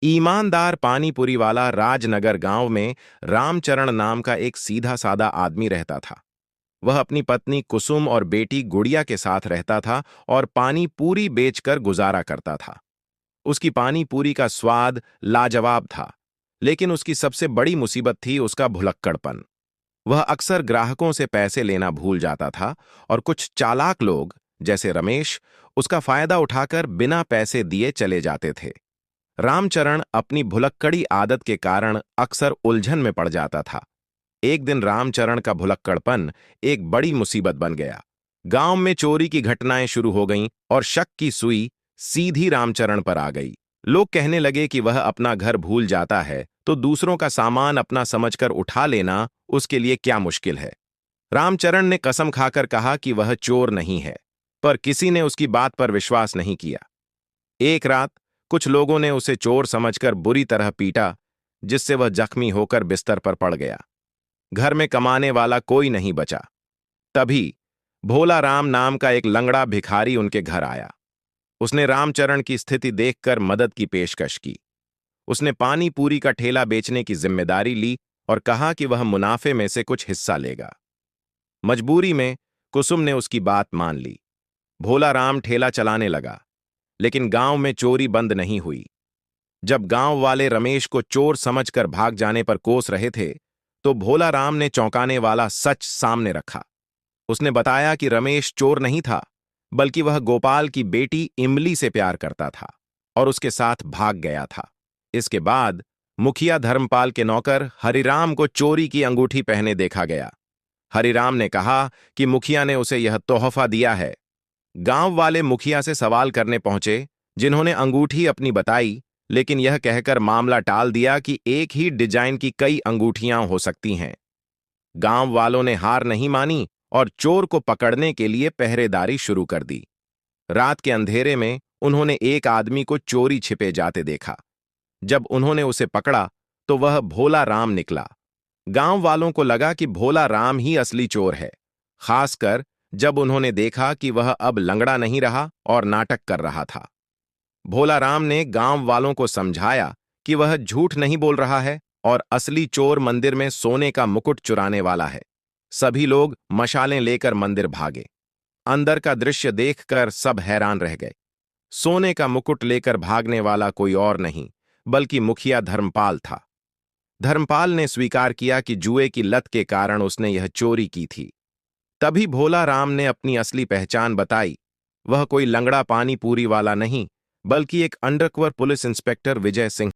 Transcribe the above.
ईमानदार पानीपुरी वाला राजनगर गांव में रामचरण नाम का एक सीधा सादा आदमी रहता था। वह अपनी पत्नी कुसुम और बेटी गुड़िया के साथ रहता था और पानी पूरी बेचकर गुजारा करता था। उसकी पानी पूरी का स्वाद लाजवाब था, लेकिन उसकी सबसे बड़ी मुसीबत थी उसका भुलक्कड़पन। वह अक्सर ग्राहकों से पैसे लेना भूल जाता था और कुछ चालाक लोग, जैसे रमेश, उसका फायदा उठाकर बिना पैसे दिए चले जाते थे। रामचरण अपनी भुलक्कड़ी आदत के कारण अक्सर उलझन में पड़ जाता था। एक दिन रामचरण का भुलक्कड़पन एक बड़ी मुसीबत बन गया। गांव में चोरी की घटनाएं शुरू हो गईं और शक की सुई सीधी रामचरण पर आ गई। लोग कहने लगे कि वह अपना घर भूल जाता है तो दूसरों का सामान अपना समझकर उठा लेना उसके लिए क्या मुश्किल है। रामचरण ने कसम खाकर कहा कि वह चोर नहीं है, पर किसी ने उसकी बात पर विश्वास नहीं किया। एक रात कुछ लोगों ने उसे चोर समझकर बुरी तरह पीटा, जिससे वह जख्मी होकर बिस्तर पर पड़ गया। घर में कमाने वाला कोई नहीं बचा। तभी भोला राम नाम का एक लंगड़ा भिखारी उनके घर आया। उसने रामचरण की स्थिति देखकर मदद की पेशकश की। उसने पानी पूरी का ठेला बेचने की जिम्मेदारी ली और कहा कि वह मुनाफे में से कुछ हिस्सा लेगा। मजबूरी में कुसुम ने उसकी बात मान ली। भोला राम ठेला चलाने लगा, लेकिन गांव में चोरी बंद नहीं हुई। जब गांव वाले रमेश को चोर समझकर भाग जाने पर कोस रहे थे, तो भोला राम ने चौंकाने वाला सच सामने रखा। उसने बताया कि रमेश चोर नहीं था, बल्कि वह गोपाल की बेटी इमली से प्यार करता था और उसके साथ भाग गया था। इसके बाद मुखिया धर्मपाल के नौकर हरिराम को चोरी की अंगूठी पहने देखा गया। हरिराम ने कहा कि मुखिया ने उसे यह तोहफा दिया है। गांव वाले मुखिया से सवाल करने पहुंचे, जिन्होंने अंगूठी अपनी बताई, लेकिन यह कहकर मामला टाल दिया कि एक ही डिजाइन की कई अंगूठियां हो सकती हैं। गांव वालों ने हार नहीं मानी और चोर को पकड़ने के लिए पहरेदारी शुरू कर दी। रात के अंधेरे में उन्होंने एक आदमी को चोरी छिपे जाते देखा। जब उन्होंने उसे पकड़ा तो वह भोला राम निकला। गांव वालों को लगा कि भोला राम ही असली चोर है, खासकर जब उन्होंने देखा कि वह अब लंगड़ा नहीं रहा और नाटक कर रहा था। भोला राम ने गांव वालों को समझाया कि वह झूठ नहीं बोल रहा है और असली चोर मंदिर में सोने का मुकुट चुराने वाला है। सभी लोग मशालें लेकर मंदिर भागे। अंदर का दृश्य देखकर सब हैरान रह गए। सोने का मुकुट लेकर भागने वाला कोई और नहीं, बल्कि मुखिया धर्मपाल था। धर्मपाल ने स्वीकार किया कि जुए की लत के कारण उसने यह चोरी की थी। तभी भोला राम ने अपनी असली पहचान बताई। वह कोई लंगड़ा पानी पूरी वाला नहीं, बल्कि एक undercover police inspector Vijay Singh